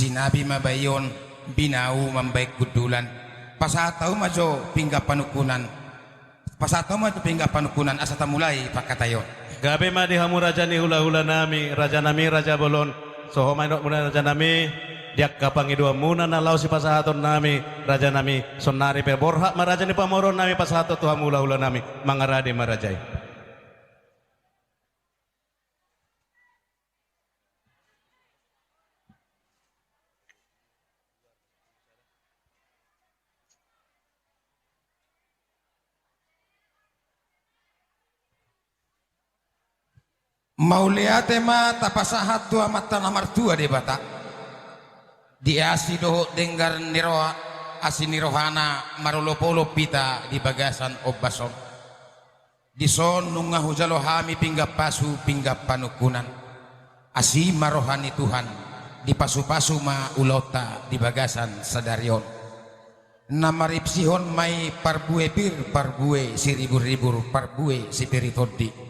sinabi mabayon binau mambaik kudulan pasataw majo pingga panukunan pasataw majo pingga panukunan asata mulai pakatayon gabe madi hamu raja ni hula-hula nami raja bolon soho mainok muna raja nami diak kapangi dua muna nalau si pasahaton nami raja nami sonari pe borhak maraja ni pamoron nami pasahaton tuha hula-hula nami mangarade marajai. mauliate ma tapasahat tua mata nomor 2 di bata di asido denggar niroha asinirohana marolopolo pita di bagasan obason di son nunga hujalo hami pingga pasu pingga panukunan asi marohani Tuhan di pasu-pasu ma ulota di bagasan sadarion namaripsihon mai parbue pir parbue siribur-ribur parbue si peritodi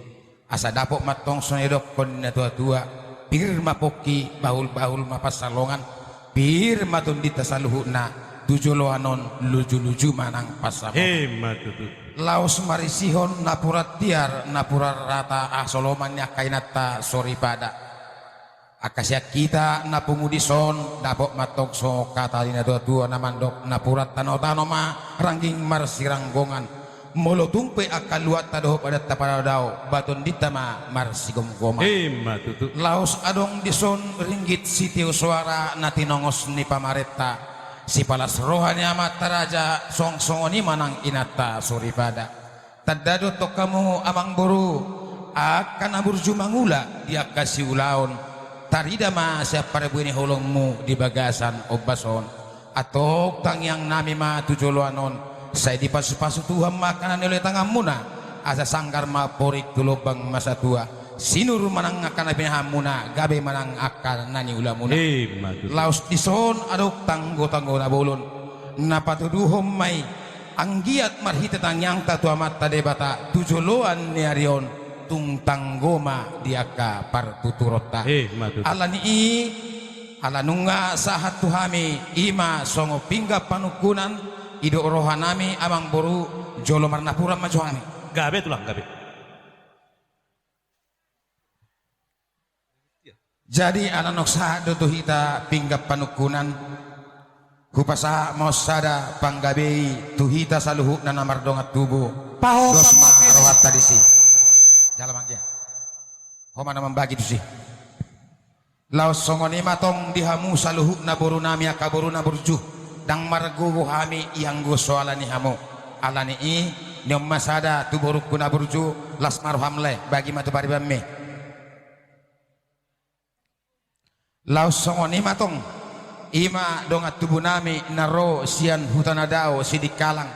asa dapok matong sonedok kon na tua-tua pir mapoki bahul-bahul mapasalongan pir matundita saluhuna tujoloanon luju-luju manang pasamo Matutu laos marisihon napurat tiar napurat rata asoloman ya kainata sori pada akasya kita napungudison dapok matong so katalina tua-tua namandok napurat tano-tano ma rangging marsiranggongan molo tumpe akal luat tadoh pada taparadao baton ditama marsigom goma matutu laos adong dison ringgit sitio suara natinongos ni pamareta si palas rohani amat taraja song-songoni manang inata suripada tadado to kamu amang buru akan aburju mangula dia kasih ulaon tarida ma siapa rebuini holongmu di bagasan obason atau tang yang nami ma tujoloanon saya di pasu-pasu Tuhan makanan oleh tangan muna asa sangkar ma porik tulobang masa tua sinur manang akan abin hamuna gabe manang akan nani ulamuna laos dison aduk tanggo-tanggo na bolon napatuduhom may anggiat marhita tangyang tatua mata debata tujoloan ni arion tung tanggoma diaka partuturota ala ni ala nunga sahat tuhami ima songo pingga panukunan ido rohanami amang boru jolo marnapura majuhami gabe tulang gabe jadi ananok sahado tuhita pingga panukunan kupasa mosada panggabei tuhita saluhuk na namar dongat tubuh dosma rohat tadi si jalan aja homana membagi tu si laos songoni matong dihamu saluhuk na boru nami akaboru na burjuh dang margugu hami yang go soalani hamu alani i nyom masada tu boruk kuna burju las marhamle bagi matu bari bamme laos songoni matong ima dongat tubuh nami naro sian hutanadao sidik kalang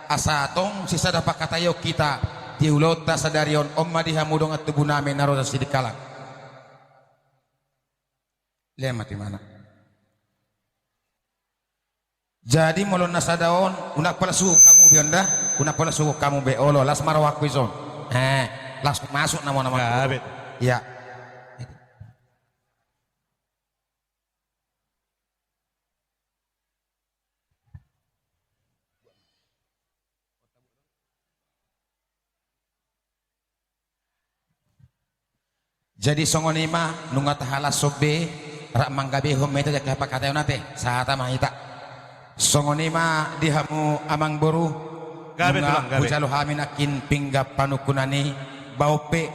asa tong sisa dapat katayo kita diulota sadarion omma dihamu dongat tubuh nami naro sidik kalang lemat di mana jadi molon nasadaon unak pala suhu kamu bionda unak pala suhu kamu beolo las marawak wison langsung masuk nama-nama gabe ya jadi songonima nungat halas sobe rak manggabe home itu jak apa kata nate sahata mahita songonima dihamu amang boru gabe tulang gabe ujalo hamin akin pinggap panukunani baupe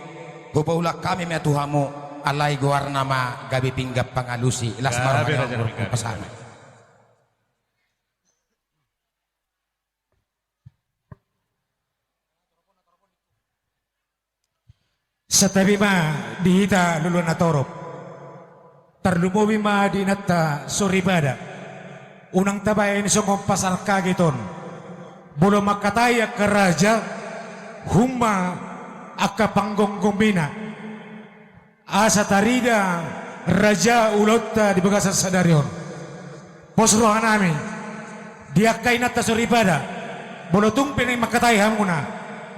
hupaula kami metuhamu alai goar nama gabe pinggap pangalusi las marah pasana satabi ma dihita lulun na torop tarlumubi ma dinata suribada unang tabay ni songong pasal kagiton bulo makataya ke raja humma akapanggonggombina asa tarida raja ulotta di bagasan sadarion posrohan namin diakay nata suribada bulo tumpin ang makataya hamuna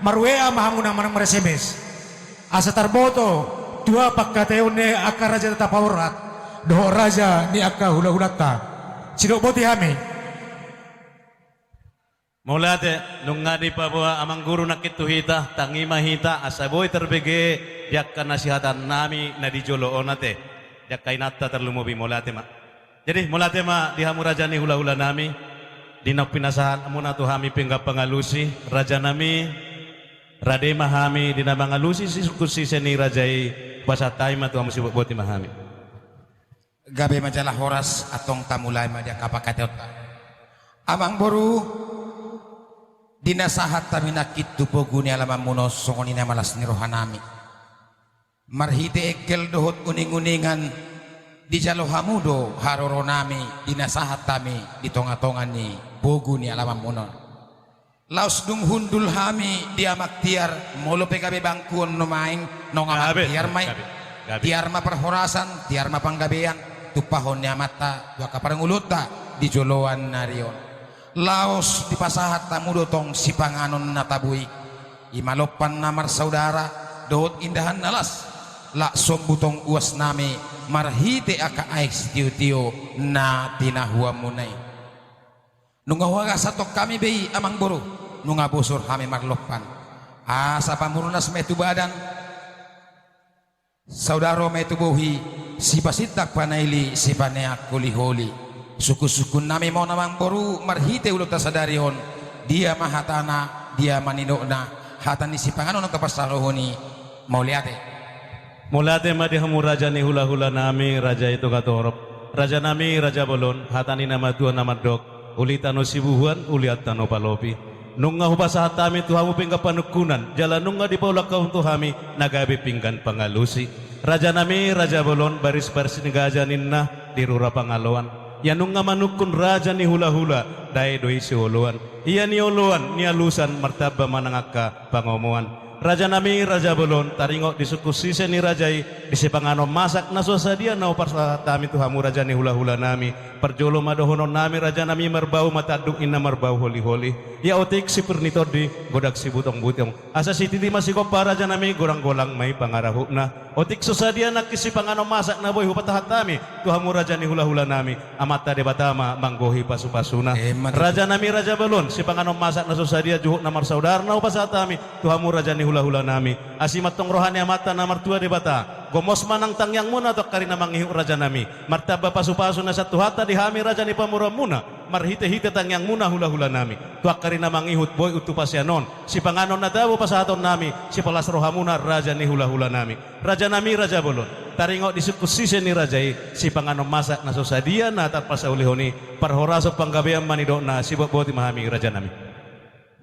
marwea mahamuna manang maresemes asa tarboto dua pagkatayon ni akaraja tatapaurat doho raja ni akka hula-hulata. Sino boti hami? Mulate nung nga di pa buha amang guru nakituhita tangi mahita asaboy terbege yak nasihatan nami na di joloon nate yak kainata terlumubi mulate ma. Jadi mulate ma dihamu raja ni hula-hula nami dinak pinasahan amuna tu hami pingga pangalusi raja nami rade mahami dina mangalusi si sukusi seni rajai basa taima tu amu sibuk boti mahami. Gabe majalah horas atong tamulay madya kapakatot. Amang boru dinasahat kami nakit tupogo ni alamang munos songon ina malas ni rohanami. Marhite ekel dohot uning-uningan di jalo hamudo haroro nami dinasahat kami di tonga-tongan ni bogo ni alamang munos. Laos dung hundul hami dia maktiar molo pekabe bangkuon numaing nonga maktiar may tiar ma perhorasan tiar ma panggabean tupahon ni amata dua kaparanguluta di joloan narion. Laos di pasahat tamudo tong si panganon na tabuik imalopan namar saudara dohot indahan nalas la sombutong uas nami marhite aka ais tiu-tiu na tinahua munay nungawaga satok kami bei amang boro nunga busur kami marlopan asa pamurunas metu badan saudaro metu bohi si pasitak panaili si paneak holi-holi suku-suku nami mau namang boru marhite ulo tasadarion dia mahatana dia manidokna hatani si panganon ng kapasarohoni mau liate mulate ma dihamu raja ni hula-hula nami raja itu katorop raja nami raja bolon hatani nama tuan nama dok ulitano sibuhuan uliatano palopi nunga hubasa hatami tuhamu pingga panukunan jala nunga di paula kau tuhami nagabe pinggan pangalusi raja nami raja bolon baris-baris negaja ninna di rura pangaloan ya nunga manukun raja ni hula-hula dai doi si oluan iya ni oluan ni alusan martaba manangaka pangomuan raja nami raja bolon taringo di suku sise ni rajai di sepangano masak na sosadia na upar tami tuhamu raja ni hula-hula nami perjolo madohonon nami raja nami merbau mataduk inna merbau holi-holi ya otik si pernito di godak si butong-butong asa si titi masiko pa raja nami gorang-golang may pangarahuk na otik sosadia nak kisi pangano masak na boy hupatahat tami tuhamu raja ni hula-hula nami amata de batama manggohi pasu-pasuna raja nami raja bolon si pangano masak na sosadia juhuk namar saudara na upasat tami tuhamu raja ni hula-hula nami asimat tong rohani amata namar tua de bata gomos manang tangyang muna to karina mangihuk raja nami martaba pasu-pasu na satu hata di hami raja ni pamura muna marhite-hite tangyang muna hula-hula nami tuak karina mangihut boy utu pasyanon si panganon na dawo pasahaton nami si palas rohamuna raja ni hula-hula nami raja nami raja bolon taringo di suku sise ni rajai si panganon masak na sosadia na tapasa ulihoni parhoraso panggabean manido na si boti mahami raja nami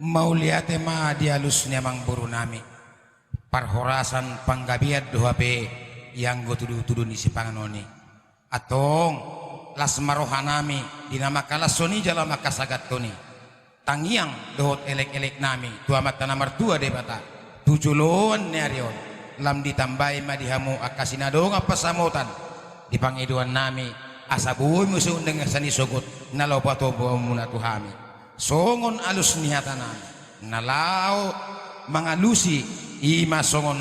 mau liate ma dialus ni amang buru nami parhorasan panggabiat dohabe yang go tudu-tudu ni si panganoni atong las marohanami dinama kalasoni jala makasagat toni tangiang dohot elek-elek nami tua mata namar tua de bata tujulon ni arion lam ditambai madihamu akasinadong apa samutan di pangiduan nami asabuy musuh dengan sani sogot nalopato muna tuhami songon alus nihatana nalau mangalusi ima songon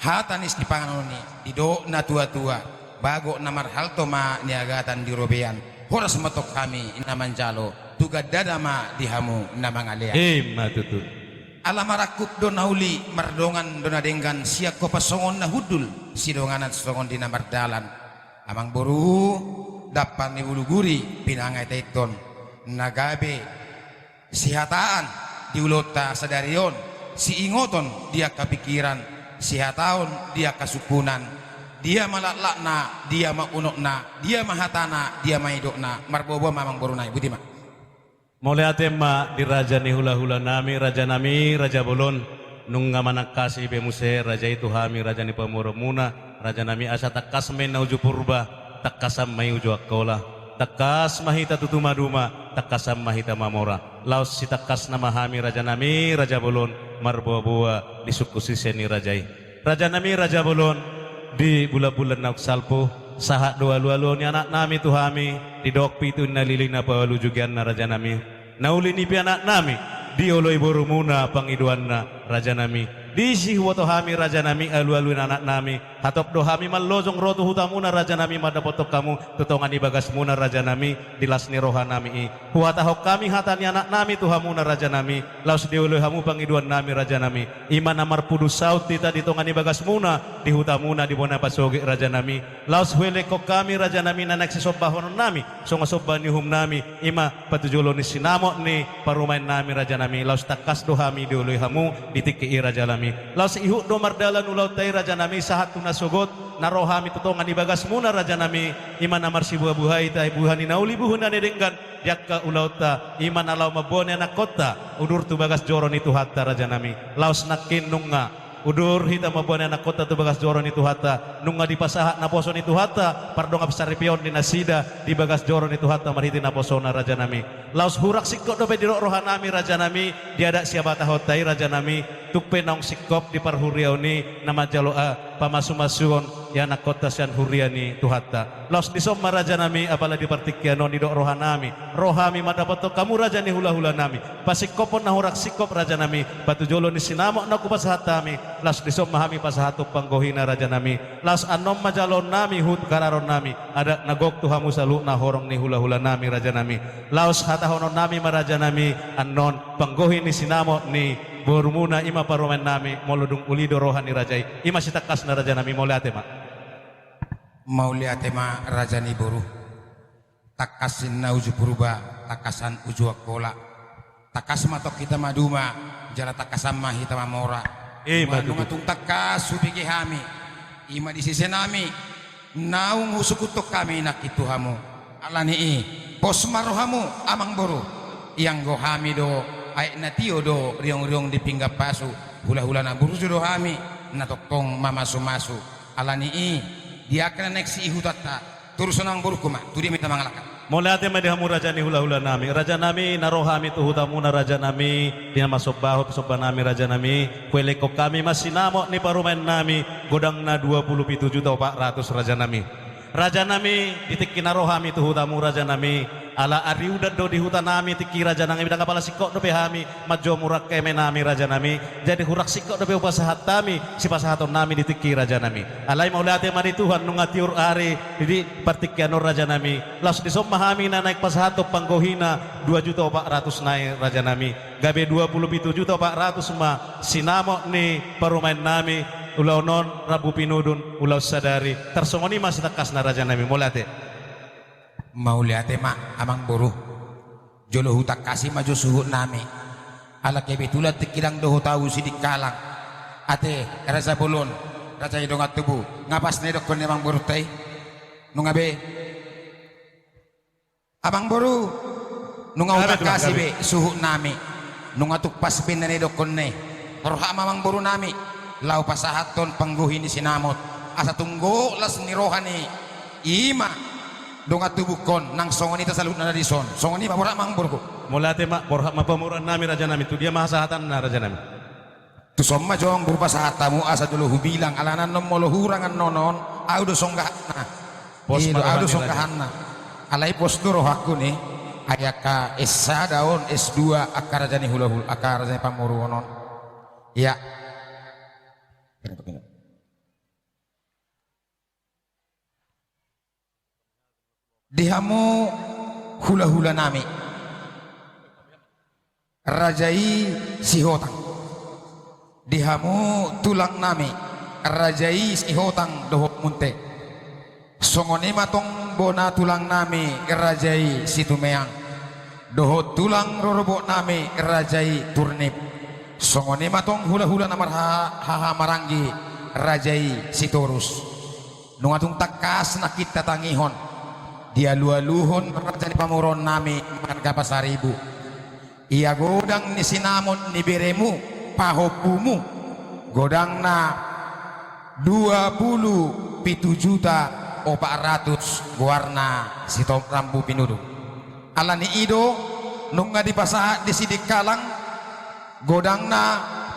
hatanis di panganoni dido na tua-tua bago namar halto ma niagatan di robean horas matok kami inaman jalo tugad dadama dihamu na mga lea matutu alamarakuk don nauli mardongan donadenggan siak ko pasongon na hudul sidonganan songon di namar dalan amang boru dapan ni buluguri pinangay taiton nagabe sihataan diulota sadarion si ingoton dia kepikiran si hataon dia kasukunan dia malaklakna dia maunokna dia mahatana dia maidokna marbobo mamang borunai buti mak mulai atema di raja ni hula-hula nami raja bolon nunga manakasi bemuse raja itu hami raja ni pamurumuna raja nami asa takas men nauju purba takasam mai uju akola takas mahita tutuma duma takasam mahita mamora laos si takas nama hami raja nami raja bolon marboboa di suku siseni rajai raja nami raja bolon di bulan-bulan nak salpo sahat dua lualu ni anak nami tu hami di dok pitu naliling na pawalu jugian na raja nami nauli ni pi anak nami di oloi borumuna pangiduan na raja nami di si huwato hami raja nami alu-alu anak nami Hatop dohami mallojong rotu hutamuna raja nami madapotok kamu tutongan ibagas muna raja nami dilasni roha nami huatahok kami hatani anak nami tuhamuna raja nami laus diuluhamu pangiduan nami raja nami iman amar pudus saut tita ditongan ibagas muna di hutamuna di bona pasoge raja nami laus huele kok kami raja nami nanak sisobahon nami songa sobani hum nami ima patujulo ni sinamo ni parumain nami raja nami laus takas dohami diuluhamu ditiki raja nami laus ihu do mardalan ulau tai raja nami sahat tuna sogot narohami tutongan ibagas muna raja nami iman amar si buah buhay tay buhani nauli buhuna nedenggan yakka ulauta iman alau mabone anak kota udur tu bagas joron itu hatta raja nami laus nakin nunga udur hita mabone anak kota tu bagas joron itu hatta nunga di pasaha naposon itu hatta pardonga besaripion di nasida di bagas joron itu hatta marhiti naposona raja nami laus hurak sikot dope di roha nami raja nami diada siapa tahotai raja nami tukpe naung sikop di parhuriauni nama jaloa pamasu-masuon ya anak kota sian huriani tuhatta laus disomma raja nami apalagi partikiano di dok rohanami rohami madapoto kamu raja ni hula-hula nami pasikopon na hurak sikop raja nami batu jolo ni sinamo na kupasahatami laus disomma hami pasahato panggohina raja nami laus anom majalon nami hut kararon nami ada nagok tuhamu salu na horong ni hula-hula nami raja nami laus hatahonon nami maraja nami anon panggohi ni sinamo ni bormuna ima paromen nami molodung ulido rohani rajai ima sitakas na raja nami moliate ma Mauliatema rajani boru takasin na uju purba takasan uju akola takas matok kita maduma jala takasan mah kita mamora manungatung takas subigi hami ima di sisi nami naung husukutok kami nak itu hamu alani pos marohamu amang boru yang go hami do ay natio do riong-riong di pinggap pasu hula-hula na buru do hami natokong mamasu-masu alani dia akan neksi ihutata terus nang burukuma tu dia minta mangalakan moliate ma dihamu raja ni hula-hula nami raja nami narohami tu hutamuna raja nami dia masuk bahu soba nami raja nami kuele kok kami masih namo ni parumain nami godang na 27 juta 400 raja nami ditik narohami tu hutamu raja nami ala ariudat do di hutan nami tiki raja nami bidang kepala sikok do hami majo murak keme nami raja nami jadi hurak sikok do upasahat nami si pasahaton nami ditiki raja nami alai maulate mari Tuhan nungatiur ari di partikiano raja nami las disomma hami na naik pasahato panggohina 2 juta 400 naik raja nami gabe 27 juta 400 ma sinamo ni parumain nami ulau non rabu pinudun ulau sadari tersongoni masih takas na raja nami molate Mauliate ma amang boru jolo hutak kasih maju suhut nami ala kebetulan tikilang doho tahu sidik kalang ate rasa bolon rasa idongat tubuh ngapas nedok kon amang boru teh nungabe amang boru nunga hutak kasih be suhut nami nungatuk pas pinanedok kon ne roha amang boru nami lau pasahaton pangguhin ni sinamot asa tunggu las ni rohani ima dongat tubukon nang songoni ta salut na dison songoni pamura mang burko molate ma borha mapamuran nami raja nami tu dia mahasahatan na raja nami tu somma jong berupa sahatamu asa dulu hubilang alanan nom molo hurangan nonon au do songgah na pos au do songgahan na alai pos duro hakku ni ayaka S1 daun S2 akar rajani hula-hula akar rajani pamuru non ya dihamu hula-hula nami rajai sihotang dihamu tulang nami rajai sihotang dohok munte songoni matong bona tulang nami rajai situmeang dohot tulang rorobok nami rajai turnip songoni matong hula-hula namar haha maranggi rajai sitorus nungatung takas na kita tangihon dia lualuhon rajani pamuron nami makan kapas 1000 ia godang ni sinamon ni beremu pahopumu godang na 27 juta 400 warna sitom rambu pinudu alani ido nunga di pasaha di sidik kalang godang na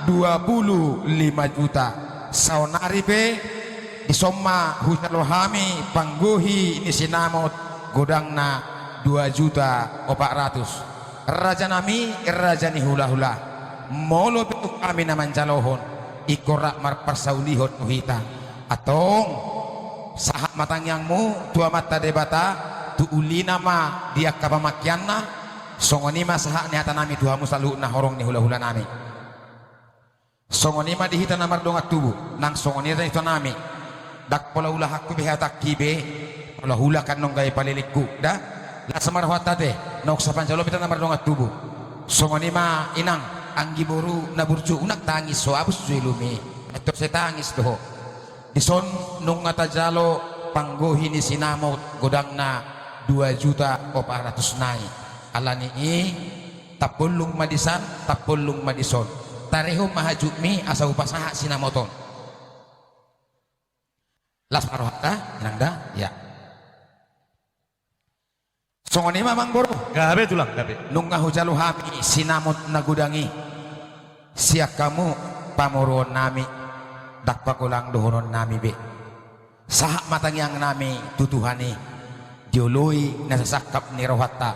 25 juta saunari pe disomma husalohami pangguhi ini sinamot godang na 2 juta 400 raja nami raja ni hula-hula molo betuk kami naman jalohon ikorak marpasaulihot muhita atong sahak matang yangmu tua mata debata tu uli nama dia kapamakianna songoni ma sahak ni hata nami tuamu selalu na horong ni hula-hula nami songoni ma dihita namar dongat tubuh nang songoni itu nami dak pola ulah hakku behata kibe pola hula kan nong gay palilikku dah la samar hotate nok sapan jalo pita namar dongat tubuh songoni ma inang anggi boru na burju unak tangis so abus zulumi itu saya tangis doh dison nung ngata jalo panggohi ni sinamot godang na 2.400.000 nai alani tapulung madisan tapulung madison tareho mahajumi asa upasaha sinamoton las parohata nangda ya songoni mamang boro Gabe tulang gabe. nung ngahujalo hami sinamot na gudangi siak kamu pamoron nami dakpa kulang dohonon nami be sahak matang yang nami tutuhani dioloi nasasakap ni rohata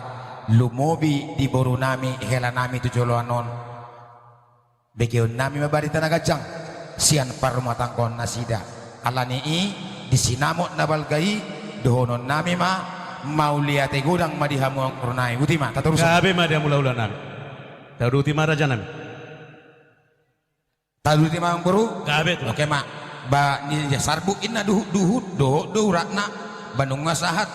lumobi di boru nami hela nami tujoloanon begion nami mabarita nagajang sian parumatangkon nasida alani di sinamot na balgai dohonon nami ma mauliate gudang madihamu ang kurunai utima taturus Gabe ma dia mula-ula nami. Tahu utima raja nami. talu utima ang buru Gabe tulang. oke mak ba ni sarbu inna duhu ratna banung masahat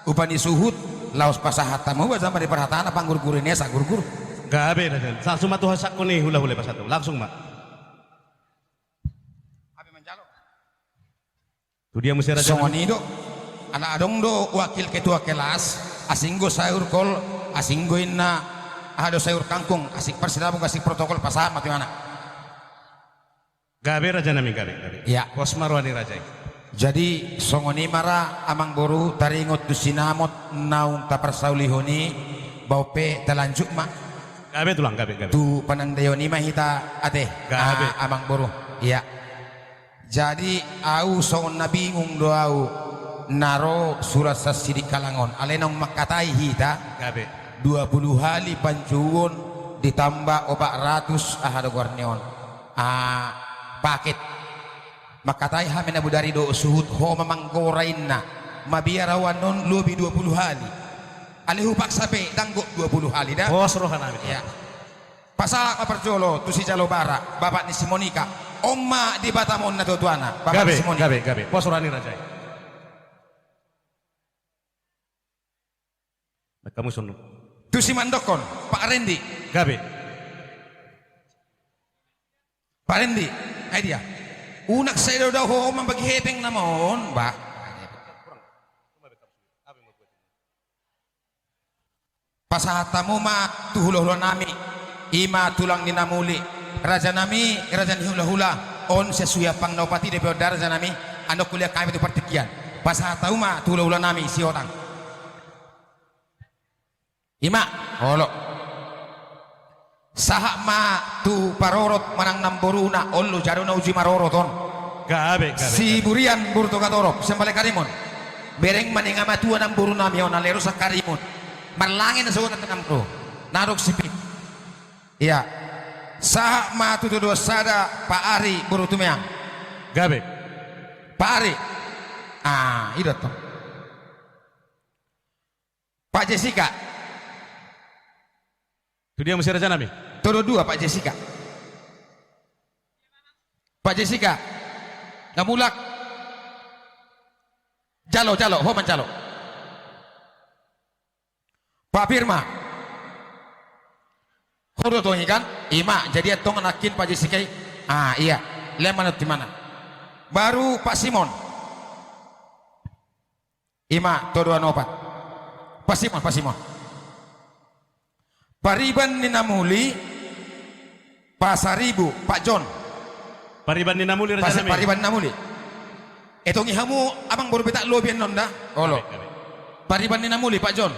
upani suhut laos pasahat tamu ba sampai di perhataana panggur-gurin ya sagur-gur Gabe raja. Langsung matu hasak ko ni hula-hula pas satu. Langsung ma. abi menjalo Tu dia mesti raja. songoni do anak adong do wakil ketua kelas asinggo sayur kol asinggo inna ado sayur kangkung asik persidabung asik protokol pasahat mati mana Gabe raja nami gabe. Gabe. ya Pos marwani raja. jadi songoni mara amang boru taringot du sinamot naung taparsaulihoni baupe talanjuk ma Gabe tulang gabe gabe. tu panandayoni mah hita ate Gabe. amang boru iya jadi au songon nabingung do au naro surat sasidik kalangon alenong makatai hita Gabe. 20 hali pancuun ditambah 400 ahado gorneon paket makatai hamin abu dari do suhut ho mamanggorainna mabiarawan non lubi 20 hali alihu paksa pe danggok 20 hali dah Pos rohan nami. ya pasa kaperjolo tu si jalo bara bapak ni si Monika omma di batamon na tuana bapak Gabe ni si Monika gabe gabe. Pos rohani raja. Kamu sunu. tu si Mandokon Pak Rendi Gabe. Pak Rendi ay dia unak saya daw ho mambagi hepeng namon ba pasahatamu ma tuhuluh nami ima tulang ni namuli raja nami raja ni hula-hula on sesuya pang naupati de pedar raja nami ando kuliah kami tu partikian pasahatamu ma tuhuluh nami si orang ima holo sahak ma tu parorot manang namboruna ollu jaruna uji maroroton Gabe gabe. si burian burto katorop sembale karimon bereng maninga matua namboruna mion alero sa karimon marlangin na suot at namro narok sipit iya sahak ma tu dua sada paari buruto meang Gabe. paari idot to Pak Jessica Tu dia mesti raja nami. todo dua Pak Jessica Pak Jessica ngamulak jalo ho mancalo Pak Firma kodo to kan ima jadi atong anakin Pak Jessica iya lemanut di mana baru Pak Simon ima todo anopat Pak Simon Pariban ni namuli Pasaribu Pak John Pariban ni namuli raja nami. Pariban namuli etong ihamu abang baru betak lobian nonda olo Gabe, gabe. Pariban ni namuli Pak John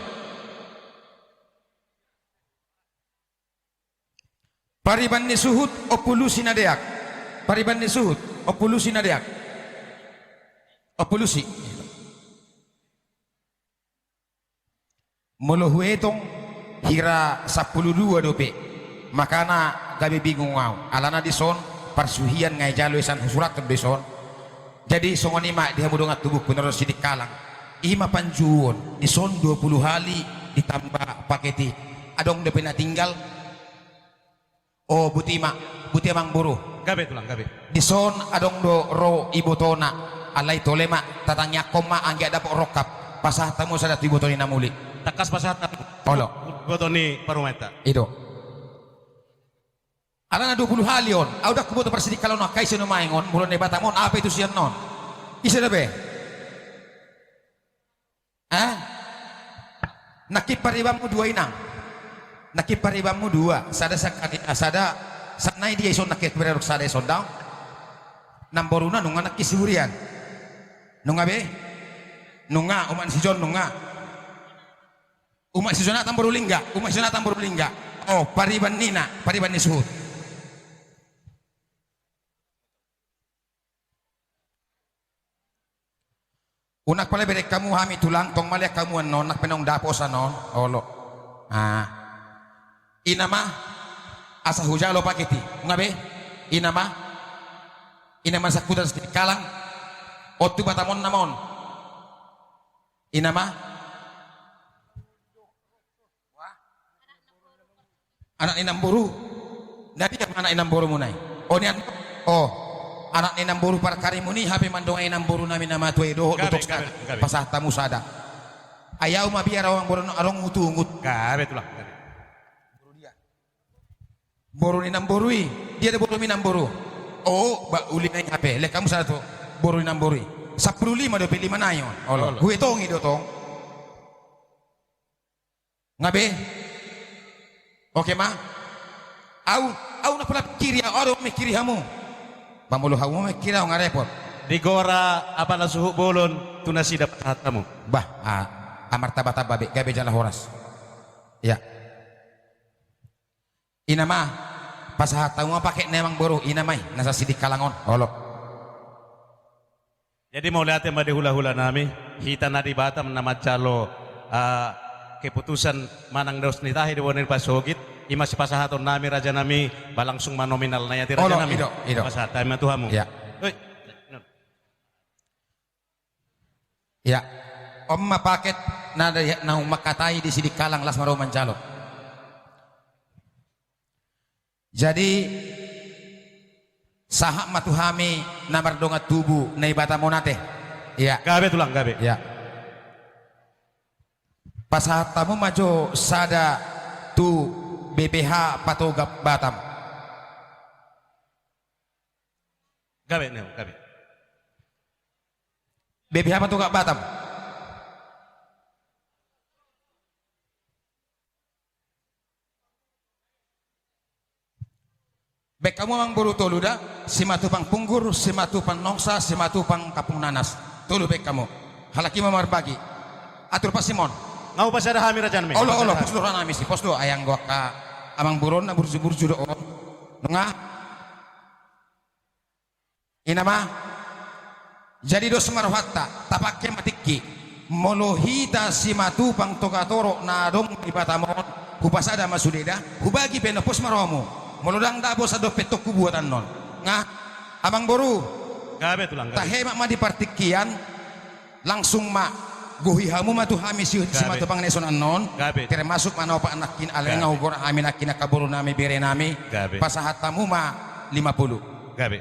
Pariban ni suhut opulusi nadeak Pariban ni suhut opulusi nadeak opulusi molohuetong hira 12 dope makana gabi bingung ngau alana dison parsuhian ngai jalo isan surat beson Jadi songoni mak dia mudungat tubuh penerus sidik kalang. Ima panjuon di son 20 hari ditambah paketi. Adong de pena tinggal. Oh buti emang buruh. Gabe tulang gabe. Di son adong do ro ibotona alai tolema tatangnya koma angge dapok rokap pasah tamu sadat ibotoni namuli. Takas pasatan. Olo. Botoni parumeta. Itu. Ada 20 halion, udah kubuto persidik kalau nak kaisa no maingon, mulon batamon apa itu sian non? Isa be? Ah? Nakip paribamu dua inang. Nakip paribamu dua, sada sanai dia ison nakip bereruk sada ison daw. Namboruna nunga nakisurian. Nunga be? Nunga uman si John nunga. Umat si Jonathan Borulingga, umat si Jonathan Borulingga. Oh, pariban nina, pariban ni suhut. Unak pala bere kamu hami tulang tong malia kamu anon nak penong dapo sa non olo. Inama asa hujalo paketi. Ngabe? Inama sakudan sedikit kalang. Otu batamon namon. Inama anak inam buru. Nabi yang anak inam buru munai. Anak inam buru para karimuni hape mandong inam buru nami nama tuai doh dutok gabe. pasah tamu sada ayau ma biar awang buru arong utungut Gabe tulang gabe. buru inam borui dia ada buru inam buru ba uli nai hape le kamu sada tu buru inam borui 15 do pilih manayon olo gue tongi do tong ngabe oke ma au na pala kiri aro me kiri hamu pamulu hamu me kira ngarepot Di gora apa na suhu bolon tunasi dapat hatamu. Amar taba babe gabe jala horas ya inama pas hatamu pakai nemang boru inamai nasa sidik kalangon olo. Jadi mau lihat yang pada hula-hula nami hita nadi Batam nama calo keputusan manang dos nitahi di bonir pasogit ima si pasahaton nami raja nami balangsung manominal na yati raja nami ido pasahatan ma tuhamu ya ya omma paket nada na makatai di sidik kalang las maroman calo. Jadi sahak matuhami namar dongat tubuh na ibatamonate ya gabe tulang gabe ya pasahatamu majo sada tu BPH Patogap Batam gabe ne gabe BPH Patogap Batam bek kamu mang buru tolu da simatu pang punggur simatu pang nongsa simatu pang kapung nanas tolu bek kamu halaki mamar bagi atur pas Simon ngau pas ada hami raja nami olo pos do nami si pos do ayang gua ka amang buron na burju do nga inama jadi do semarohatta tapake matiki molohita simatu pang tokatoro na dong ibatamon hupasada masudeda hubagi penopos maromu molodang dabo sa dopet tok kubuatan non nga amang boru gabe tulang gabe tahemak ma di partikian langsung ma guhihamu ma tu hami si matu pang neson anon gabe termasuk manopa anakin alenga ugor amin akina kaburu nami bere nami gabe pasahatamu ma 50 gabe